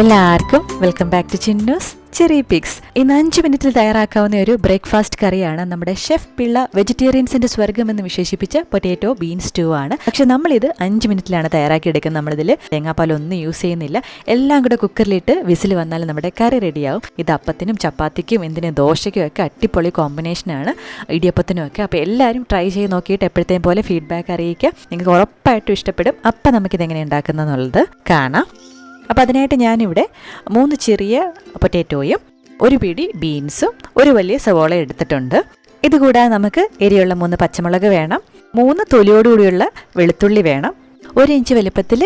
എല്ലാവർക്കും welcome back to Chinnus cherry picks. ഇന്ന് 5 മിനിറ്റിൽ തയ്യാറാക്കാവുന്ന ഒരു ബ്രേക്ക്ഫാസ്റ്റ് കറിയാണ് നമ്മുടെ ഷെഫ് പിള്ള വെജിറ്റേറിയൻസിന്റെ സ്വർഗം എന്ന് വിശേഷിപ്പിച്ച പൊട്ടാറ്റോ ബീൻ സ്റ്റൂ ആണ്. പക്ഷെ നമ്മളിത് 5 മിനിറ്റിലാണ് തയ്യാറാക്കി എടുക്കുന്നത്. നമ്മളിതിൽ തേങ്ങാപ്പാലൊന്നും യൂസ് ചെയ്യുന്നില്ല. എല്ലാം കൂടെ കുക്കറിലിട്ട് വിസിൽ വന്നാൽ നമ്മുടെ കറി റെഡിയാവും. ഇത് അപ്പത്തിനും ചപ്പാത്തിക്കും എന്തിനും ദോശയ്ക്കും ഒക്കെ അടിപൊളി കോമ്പിനേഷനാണ്, ഇടിയപ്പത്തിനും ഒക്കെ. അപ്പോൾ എല്ലാവരും ട്രൈ ചെയ്ത് നോക്കിയിട്ട് എപ്പോഴത്തേയും പോലെ ഫീഡ്ബാക്ക് അറിയിക്കുക. നിങ്ങൾക്ക് ഉറപ്പായിട്ടും ഇഷ്ടപ്പെടും. അപ്പം നമുക്കിതെങ്ങനെ ഉണ്ടാക്കുന്നതെന്നുള്ളത് കാണാം. അപ്പോൾ അതിനായിട്ട് ഞാനിവിടെ 3 ചെറിയ പൊട്ടാറ്റോയും 1 പിടി ബീൻസും 1 വലിയ സവോള എടുത്തിട്ടുണ്ട്. ഇതുകൂടാതെ നമുക്ക് എരിയുള്ള 3 പച്ചമുളക് വേണം, 3 തൊലിയോടുകൂടിയുള്ള വെളുത്തുള്ളി വേണം, 1 ഇഞ്ച് വലുപ്പത്തിൽ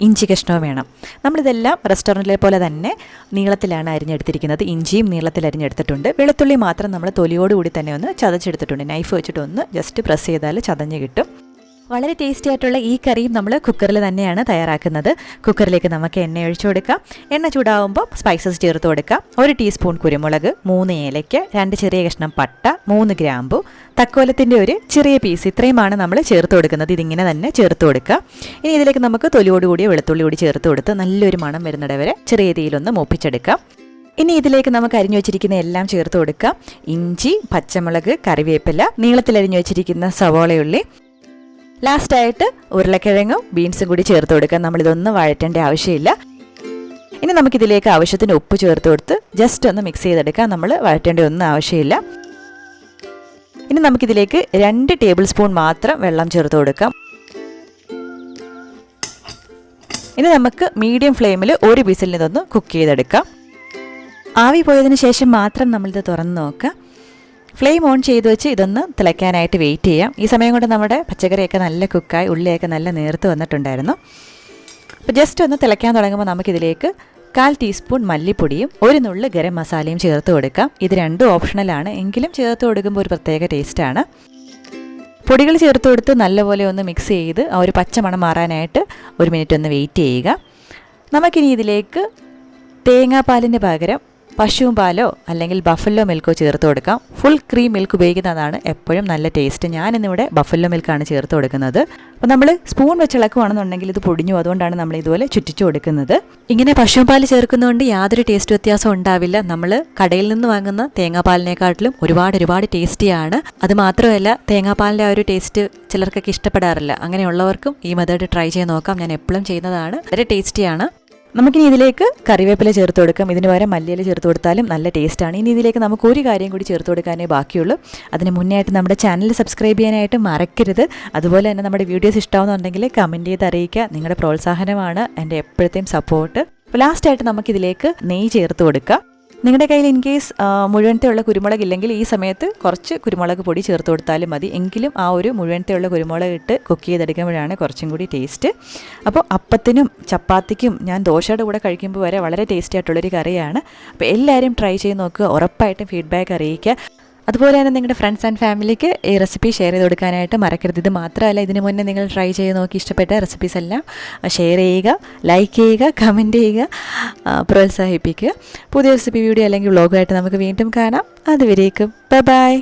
ഇഞ്ചി കഷ്ണവും വേണം. നമ്മളിതെല്ലാം റെസ്റ്റോറൻറ്റിലെ പോലെ തന്നെ നീളത്തിലാണ് അരിഞ്ഞെടുത്തിരിക്കുന്നത്. ഇഞ്ചിയും നീളത്തിൽ അരിഞ്ഞെടുത്തിട്ടുണ്ട്. വെളുത്തുള്ളി മാത്രം നമ്മൾ തൊലിയോടുകൂടി തന്നെ ഒന്ന് ചതച്ചെടുത്തിട്ടുണ്ട്. നൈഫ് വെച്ചിട്ട് ഒന്ന് ജസ്റ്റ് പ്രസ് ചെയ്താൽ ചതഞ്ഞ് കിട്ടും. വളരെ ടേസ്റ്റി ആയിട്ടുള്ള ഈ കറിയും നമ്മൾ കുക്കറിൽ തന്നെയാണ് തയ്യാറാക്കുന്നത്. കുക്കറിലേക്ക് നമുക്ക് എണ്ണ ഒഴിച്ചു കൊടുക്കാം. എണ്ണ ചൂടാവുമ്പോൾ സ്പൈസസ് ചേർത്ത് കൊടുക്കാം. 1 ടീസ്പൂൺ കുരുമുളക്, 3 ഏലയ്ക്ക, 2 ചെറിയ കഷ്ണം പട്ട, 3 ഗ്രാമ്പു, തക്കോലത്തിൻ്റെ ഒരു ചെറിയ പീസ്, ഇത്രയുമാണ് നമ്മൾ ചേർത്ത് കൊടുക്കുന്നത്. ഇതിങ്ങനെ തന്നെ ചേർത്ത് കൊടുക്കുക. ഇനി ഇതിലേക്ക് നമുക്ക് തൊലിയോടുകൂടിയ വെളുത്തുള്ളി കൂടി ചേർത്ത് കൊടുത്ത് നല്ലൊരു മണം വരുന്നിട വരെ ചെറിയ തീയിലൊന്ന് മൂപ്പിച്ചെടുക്കാം. ഇനി ഇതിലേക്ക് നമുക്ക് അരിഞ്ഞു വെച്ചിരിക്കുന്ന എല്ലാം ചേർത്ത് കൊടുക്കാം. ഇഞ്ചി, പച്ചമുളക്, കറിവേപ്പില, നീളത്തിൽ അരിഞ്ഞു വെച്ചിരിക്കുന്ന സവോളയുള്ളി, ലാസ്റ്റായിട്ട് ഉരുളക്കിഴങ്ങും ബീൻസും കൂടി ചേർത്ത് കൊടുക്കാം. നമ്മളിതൊന്നും വഴറ്റേണ്ട ആവശ്യമില്ല. ഇനി നമുക്കിതിലേക്ക് ആവശ്യത്തിന് ഉപ്പ് ചേർത്ത് കൊടുത്ത് ജസ്റ്റ് ഒന്ന് മിക്സ് ചെയ്തെടുക്കാം. നമ്മൾ വഴറ്റേണ്ട ഒന്നും ആവശ്യമില്ല. ഇനി നമുക്കിതിലേക്ക് 2 ടേബിൾ സ്പൂൺ മാത്രം വെള്ളം ചേർത്ത് കൊടുക്കാം. ഇനി നമുക്ക് മീഡിയം ഫ്ലെയിമിൽ 1 വിസിലിന് ഇതൊന്ന് കുക്ക് ചെയ്തെടുക്കാം. ആവി പോയതിന് ശേഷം മാത്രം നമ്മളിത് തുറന്ന് നോക്കാം. ഫ്ലെയിം ഓൺ ചെയ്ത് വെച്ച് ഇതൊന്ന് തിളയ്ക്കാനായിട്ട് വെയിറ്റ് ചെയ്യാം. ഈ സമയം കൊണ്ട് നമ്മുടെ പച്ചക്കറിയൊക്കെ നല്ല കുക്കായി, ഉള്ളിയൊക്കെ നല്ല നേർത്ത് വന്നിട്ടുണ്ടായിരുന്നു. അപ്പോൾ ജസ്റ്റ് ഒന്ന് തിളയ്ക്കാൻ തുടങ്ങുമ്പോൾ നമുക്കിതിലേക്ക് 1/4 ടീസ്പൂൺ മല്ലിപ്പൊടിയും 1 നുള്ള് ഗരം മസാലയും ചേർത്ത് കൊടുക്കാം. ഇത് രണ്ടും ഓപ്ഷണലാണ്, എങ്കിലും ചേർത്ത് കൊടുക്കുമ്പോൾ ഒരു പ്രത്യേക ടേസ്റ്റാണ്. പൊടികൾ ചേർത്ത് കൊടുത്ത് നല്ലപോലെ ഒന്ന് മിക്സ് ചെയ്ത് ആ ഒരു പച്ചമണം മാറാനായിട്ട് 1 മിനിറ്റ് ഒന്ന് വെയിറ്റ് ചെയ്യുക. നമുക്കിനി ഇതിലേക്ക് തേങ്ങാപ്പാലിന് പകരം പശുവും പാലോ അല്ലെങ്കിൽ ബഫല്ലോ മിൽക്കോ ചേർത്ത് കൊടുക്കാം. ഫുൾ ക്രീം മിൽക്ക് ഉപയോഗിക്കുന്നതാണ് എപ്പോഴും നല്ല ടേസ്റ്റ്. ഞാനിന്നിവിടെ ബഫല്ലോ മിൽക്കാണ് ചേർത്ത് കൊടുക്കുന്നത്. അപ്പോൾ നമ്മൾ സ്പൂൺ വെച്ച് ഇളക്കുകയാണെന്നുണ്ടെങ്കിൽ ഇത് പൊടിഞ്ഞു, അതുകൊണ്ടാണ് നമ്മൾ ഇതുപോലെ ചുറ്റിച്ചു കൊടുക്കുന്നത്. ഇങ്ങനെ പശുവും പാൽ ചേർക്കുന്നതുകൊണ്ട് യാതൊരു ടേസ്റ്റ് വ്യത്യാസം ഉണ്ടാവില്ല. നമ്മൾ കടയിൽ നിന്ന് വാങ്ങുന്ന തേങ്ങാപ്പാലിനെക്കാട്ടിലും ഒരുപാട് ടേസ്റ്റിയാണ്. അത് മാത്രമല്ല, തേങ്ങാപ്പാലിൻ്റെ ആ ഒരു ടേസ്റ്റ് ചിലർക്കൊക്കെ ഇഷ്ടപ്പെടാറില്ല. അങ്ങനെയുള്ളവർക്കും ഈ മെത്തേഡ് ട്രൈ ചെയ്ത് നോക്കാം. ഞാൻ എപ്പോഴും ചെയ്യുന്നതാണ്. വളരെ ടേസ്റ്റിയാണ്. നമുക്കിനി ഇതിലേക്ക് കറിവേപ്പില ചേർത്ത് കൊടുക്കാം. ഇതിന് പകരം മല്ലിയില ചേർത്ത് കൊടുത്താലും നല്ല ടേസ്റ്റാണ്. ഇനി ഇതിലേക്ക് നമുക്ക് ഒരു കാര്യം കൂടി ചേർത്ത് കൊടുക്കാനേ ബാക്കിയുള്ളൂ. അതിന് മുന്നേയായിട്ട് നമ്മുടെ ചാനൽ സബ്സ്ക്രൈബ് ചെയ്യാനായിട്ട് മറക്കരുത്. അതുപോലെ തന്നെ നമ്മുടെ വീഡിയോസ് ഇഷ്ടമാവുന്നുണ്ടെങ്കിൽ കമൻറ്റ് ചെയ്ത് അറിയിക്കുക. നിങ്ങളുടെ പ്രോത്സാഹനമാണ് എൻ്റെ എപ്പോഴത്തെയും സപ്പോർട്ട്. അപ്പോൾ ലാസ്റ്റായിട്ട് നമുക്കിതിലേക്ക് നെയ്യ് ചേർത്ത് കൊടുക്കാം. നിങ്ങളുടെ കയ്യിൽ ഇൻ കേസ് മുഴുവനത്തെയുള്ള കുരുമുളക് ഇല്ലെങ്കിൽ ഈ സമയത്ത് കുറച്ച് കുരുമുളക് പൊടി ചേർത്ത് കൊടുത്താലും മതി. എങ്കിലും ആ ഒരു മുഴുവനത്തെയുള്ള കുരുമുളക് ഇട്ട് കുക്ക് ചെയ്തെടുക്കുമ്പോഴാണ് കുറച്ചും കൂടി ടേസ്റ്റ്. അപ്പോൾ അപ്പത്തിനും ചപ്പാത്തിക്കും ഞാൻ ദോശയുടെ കൂടെ കഴിക്കുമ്പോൾ വരെ വളരെ ടേസ്റ്റി ആയിട്ടുള്ളൊരു കറിയാണ്. അപ്പോൾ എല്ലാവരും ട്രൈ ചെയ്ത് നോക്കുക. ഉറപ്പായിട്ടും ഫീഡ്ബാക്ക് അറിയിക്കുക. അതുപോലെ തന്നെ നിങ്ങളുടെ ഫ്രണ്ട്സ് ആൻഡ് ഫാമിലിക്ക് ഈ റെസിപ്പി ഷെയർ ചെയ്ത് കൊടുക്കാനായിട്ട് മറക്കരുത്. ഇത് മാത്രമല്ല, ഇതിന് മുന്നേ നിങ്ങൾ ട്രൈ ചെയ്ത് നോക്കി ഇഷ്ടപ്പെട്ട റെസിപ്പീസ് എല്ലാം ഷെയർ ചെയ്യുക, ലൈക്ക് ചെയ്യുക, കമൻറ്റ് ചെയ്യുക, പ്രോത്സാഹിപ്പിക്കുക. പുതിയ റെസിപ്പി വീഡിയോ അല്ലെങ്കിൽ വ്ളോഗായിട്ട് നമുക്ക് വീണ്ടും കാണാം. അതുവരേക്കും ബൈ.